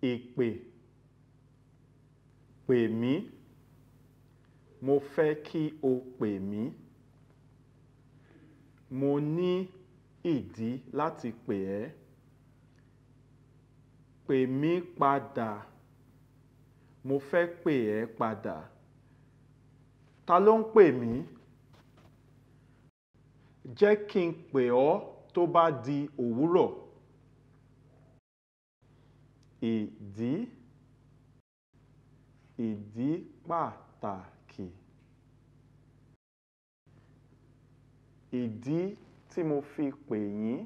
ìpè, pè mí, mo fẹ́ kí o pè mí. Mo ní ìdí láti pè ẹ́. Pè mí padà, mo fẹ́ pè ẹ́ padà. Ta ló ń pè mí? Jẹ́ kí n pè ọ́ tó bá di òwúrọ̀. Ìdí, ìdí pàtàkì. Ìdí tí mo fi pè yín.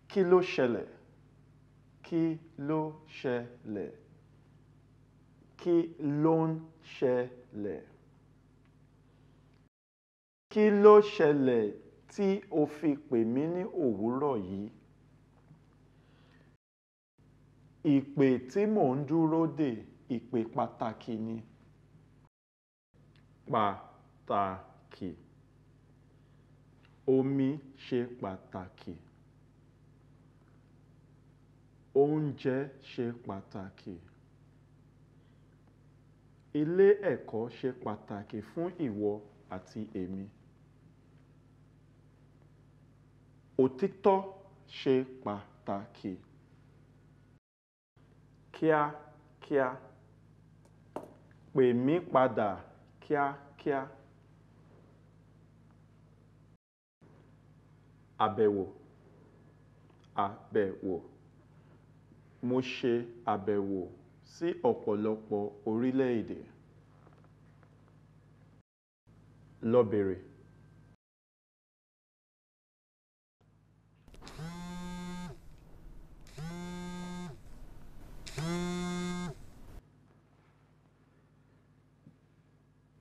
Kí ló ṣẹlẹ̀? Kí ló ṣẹlẹ̀? Kí ló ń ṣẹlẹ̀? Kí ló ṣẹlẹ̀ tí o fi pè mí ní òwúrọ̀ yìí? Ìpè tí mò ń dúró dè, ìpè pàtàkì ni. Pàtàkì. Omi ṣe pàtàkì. Oúnjẹ ṣe pàtàkì. Ilé ẹ̀kọ́ ṣe pàtàkì fún ìwọ àti èmi. Òtítọ́ ṣe pàtàkì. Kíákíá. Pè mí padà kíákíá. Àbẹ̀wò. Àbẹ̀wò. Mo ṣe àbẹ̀wò sí ọ̀pọ̀lọpọ̀ orílẹ̀-èdè. Lọ bèrè.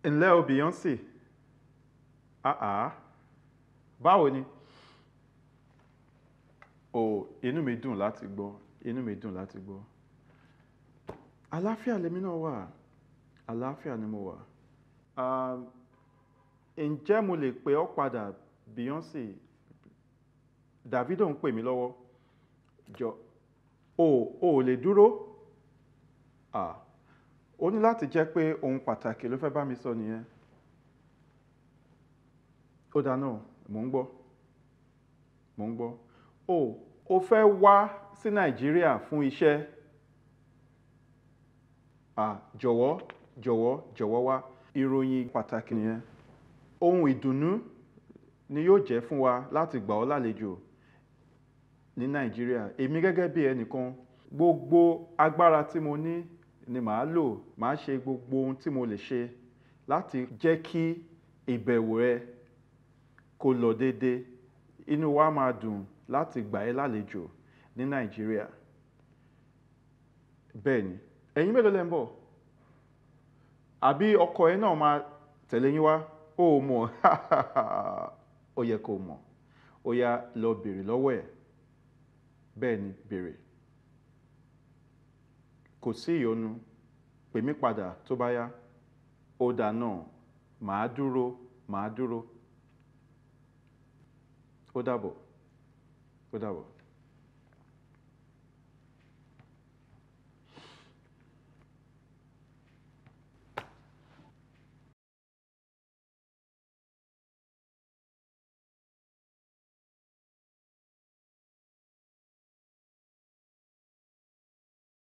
Ǹlẹ́ o Beyonce. Báwo ni? Inú mi dùn láti gbọ́. Inú mi dùn láti gbọ́. Àlàáfíà lèmi náà wà. Àlàáfíà ni mo wà. Ǹjẹ́ mo lè pè ọ́ padà Beyonce? Davido ń pè mí lọ́wọ́. Jọ, o lè dúró? Ó ní láti jẹ́ pé ohun pàtàkì ló fẹ́ bá mi sọ nìyẹn. Ó dáa náà, mò ń gbọ́. Mò ń gbọ́. O fẹ́ wá sí Nàìjíríà fún iṣẹ́? Jọ̀wọ́ wá. Ìròyìn pàtàkì nìyẹn. Ohun ìdùnnú ni yóò jẹ́ fún wa láti gbà ọ́ lálejò ní Nàìjíríà. Èmi gẹ́gẹ́ bí ẹnìkan, gbogbo agbára tí mo ní ni màá lò. Màá ṣe gbogbo ohun tí mo lè ṣe láti jẹ́ kí ìbẹ̀wò rẹ kó lọ déédé. Inú wa máa dùn láti gbà ẹ́ lálejò ní Nàìjíríà. Bẹ́ẹ̀ni. Ẹ̀yin mélòó lẹ ń bọ̀? Àbí ọkọ ẹ náà máa tẹ̀lé yín wá? Ó mọ̀. Ó yẹ kó mọ̀. Ó yá lọ bèrè lọ́wọ́ ẹ̀. Bẹ́ẹ̀ni, bèrè. Kò sí ìyọnu. Pè mí padà tó bá yá. Ó dáa náà. Màá dúró. Ó dàbọ̀.